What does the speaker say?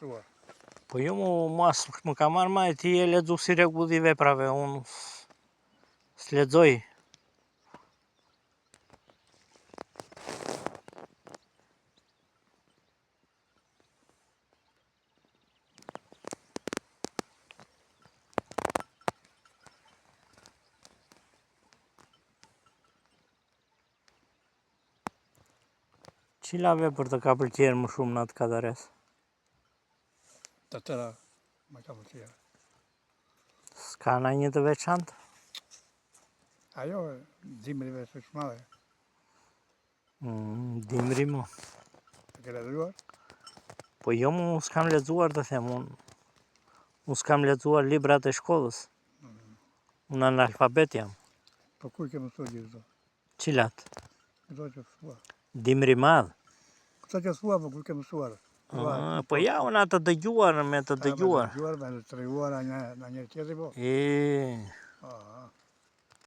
mësuar. Po jo më ka marrë ma e ti e lexu si rregull i veprave, unë s'lexoj. Cila vepër të ka pëlqyer më shumë në atë Kadares? Të tëra më ka pëlqyer. S'ka na një të veçantë? Ajo, dimrive së shmave, Dimri mo. e ke lexuar? Po jo mu s'kam lexuar të them, unë s'kam lexuar librat e shkollës. Unë analfabet jam. Po ku i ke mësuar gjithë këto? Cilat? Këto që thua. Dimri madh. Këto që thua, po ku i ke mësuar? Po ja, unë atë dëgjuar, me të dëgjuar. Me të treguara në një tjetër, po. E, Ah.